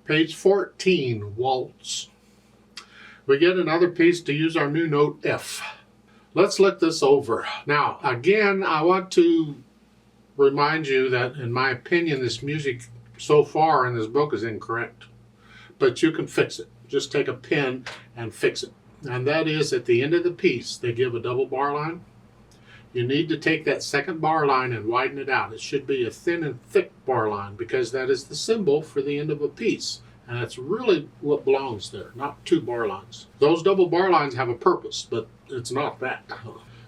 Page 14, Waltz. We get another piece to use our new note F. Let's look this over. Now, again, I want to remind you that, in my opinion, this music so far in this book is incorrect. But you can fix it. Just take a pen and fix it. And that is, at the end of the piece, they give a double bar line. You need to take that second bar line and widen it out. It should be a thin and thick bar line, because that is the symbol for the end of a piece. And that's really what belongs there, not two bar lines. Those double bar lines have a purpose, but it's not that.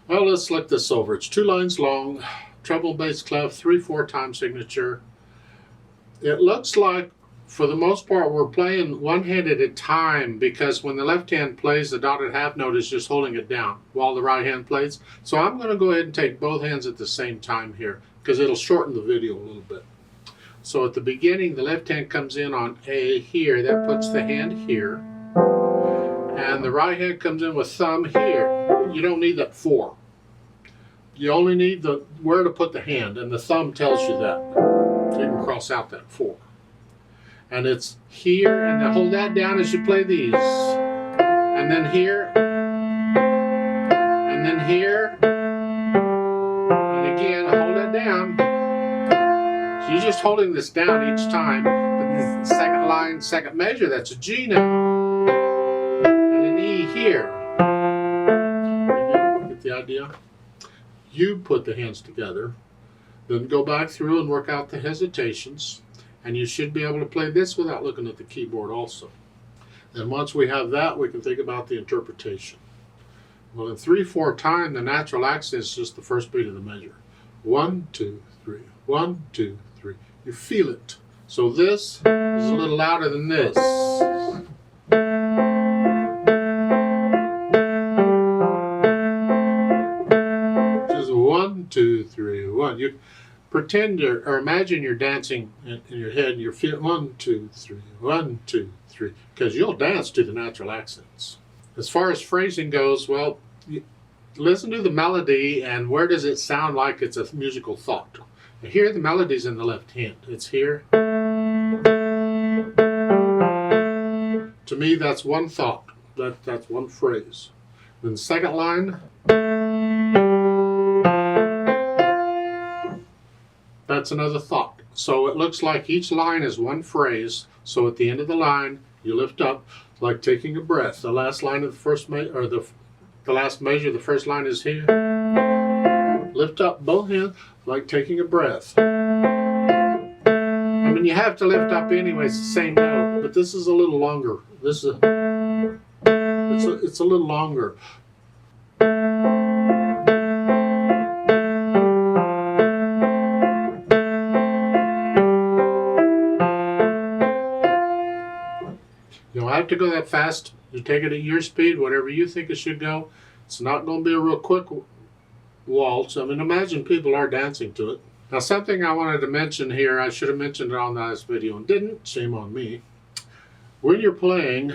Well, let's look this over. It's 2 lines long, treble, bass, clef, 3/4 time signature. It looks like, for the most part, we're playing one hand at a time, because when the left hand plays, the dotted half note is just holding it down while the right hand plays. So I'm going to go ahead and take both hands at the same time here, because it'll shorten the video a little bit. So at the beginning, the left hand comes in on A here. That puts the hand here. And the right hand comes in with thumb here. You don't need that 4. You only need where to put the hand, and the thumb tells you that. So you can cross out that 4. And it's here, and then hold that down as you play these. And then here. And then here. And again, hold that down. So you're just holding this down each time. But the second line, second measure, that's a G now. And an E here. Get the idea? You put the hands together. Then go back through and work out the hesitations. And you should be able to play this without looking at the keyboard also. And once we have that, we can think about the interpretation. Well, in 3/4 time, the natural accent is just the first beat of the measure. 1, 2, 3. 1, 2, 3. You feel it. So this is a little louder than this. Just 1, 2, 3, 1. You pretend or imagine you're dancing in your head, and you're feeling 1, 2, 3, 1, 2, 3, because you'll dance to the natural accents. As far as phrasing goes, well, listen to the melody, and where does it sound like it's a musical thought? Here, the melody's in the left hand. It's here. To me, that's one thought. That's one phrase. Then the second line, that's another thought. So it looks like each line is one phrase. So at the end of the line, you lift up like taking a breath. The last line of the first measure, or the last measure, the first line is here. Lift up both hands like taking a breath. I mean, you have to lift up anyway. It's the same note, but this is a little longer. It's a little longer. You don't have to go that fast. You take it at your speed, whatever you think it should go. It's not going to be a real quick waltz. I mean, imagine people are dancing to it. Now, something I wanted to mention here, I should have mentioned it on the last video and didn't. Shame on me. When you're playing,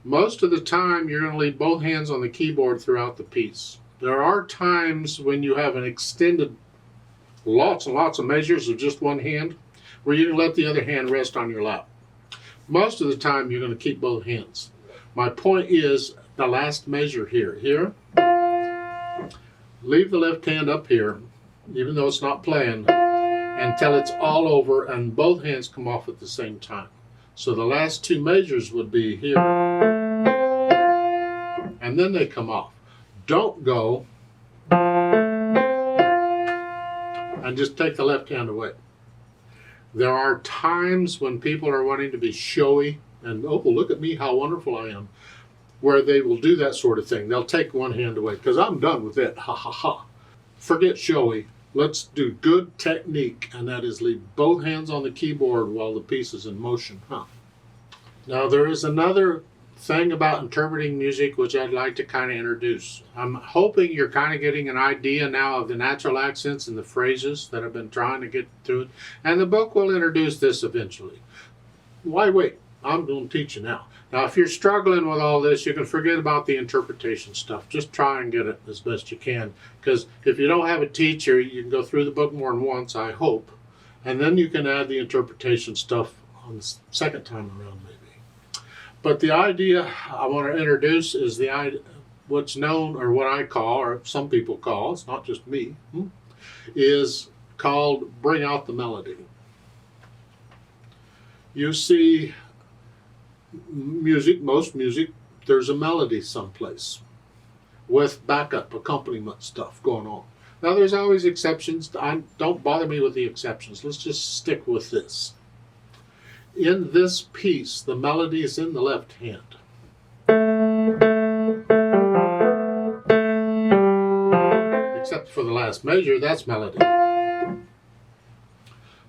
most of the time you're going to leave both hands on the keyboard throughout the piece. There are times when you have an extended lots and lots of measures of just one hand, where you can let the other hand rest on your lap. Most of the time you're going to keep both hands. My point is the last measure here. Here, leave the left hand up here, even though it's not playing, until it's all over and both hands come off at the same time. So the last 2 measures would be here, and then they come off. Don't go and just take the left hand away. There are times when people are wanting to be showy and, oh, look at me, how wonderful I am, where they will do that sort of thing. They'll take one hand away, because I'm done with it, ha ha ha. Forget showy. Let's do good technique, and that is leave both hands on the keyboard while the piece is in motion. Now, there is another thing about interpreting music which I'd like to kind of introduce. I'm hoping you're kind of getting an idea now of the natural accents and the phrases that I've been trying to get through it, and the book will introduce this eventually. Why wait? I'm going to teach you now. Now, if you're struggling with all this, you can forget about the interpretation stuff. Just try and get it as best you can, because if you don't have a teacher, you can go through the book more than once, I hope, and then you can add the interpretation stuff on the second time around maybe. But the idea I want to introduce is the idea, what's known, or what I call, or some people call, it's not just me, is called bring out the melody. You see music, most music, there's a melody someplace with backup accompaniment stuff going on. Now there's always exceptions. Don't bother me with the exceptions. Let's just stick with this. In this piece, the melody is in the left hand. Except for the last measure, that's melody.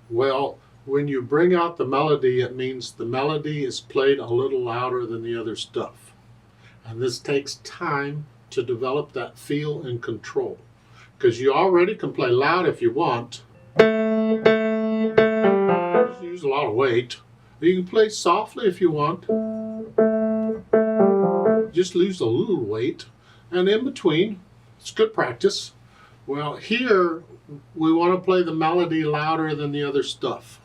Well, when you bring out the melody, it means the melody is played a little louder than the other stuff. And this takes time to develop that feel and control. Because you already can play loud if you want. Just use a lot of weight. You can play softly if you want. Just lose a little weight. And in between, it's good practice. Well, here we want to play the melody louder than the other stuff.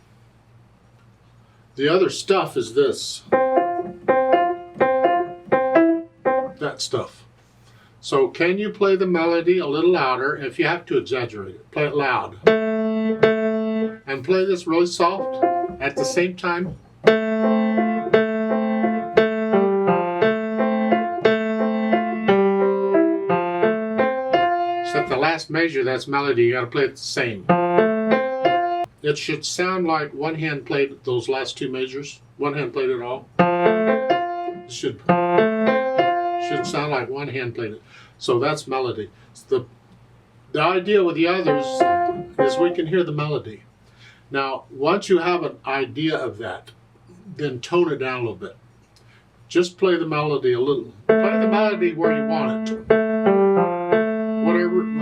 The other stuff is this. That stuff. So can you play the melody a little louder? If you have to exaggerate it, play it loud. And play this really soft at the same time. Except the last measure, that's melody, you gotta play it the same. It should sound like one hand played those last two measures. One hand played it all. It should sound like one hand played it. So that's melody. The idea with the others is we can hear the melody. Now, once you have an idea of that, then tone it down a little bit. Just play the melody a little. Play the melody where you want it.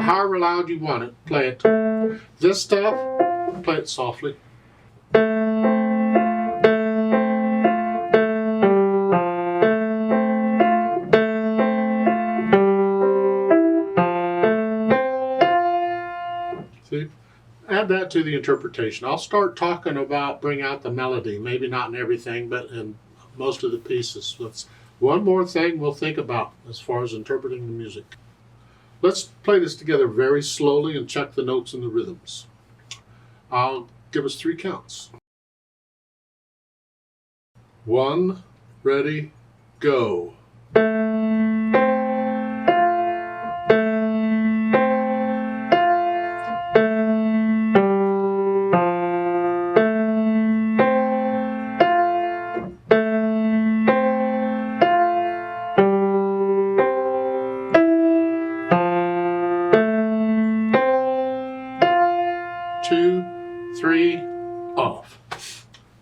However loud you want it, play it. This stuff, play it softly. See? Add that to the interpretation. I'll start talking about bring out the melody. Maybe not in everything, but in most of the pieces. That's one more thing we'll think about as far as interpreting the music. Let's play this together very slowly and check the notes and the rhythms. I'll give us 3 counts. 1, ready, go. 2, 3, off.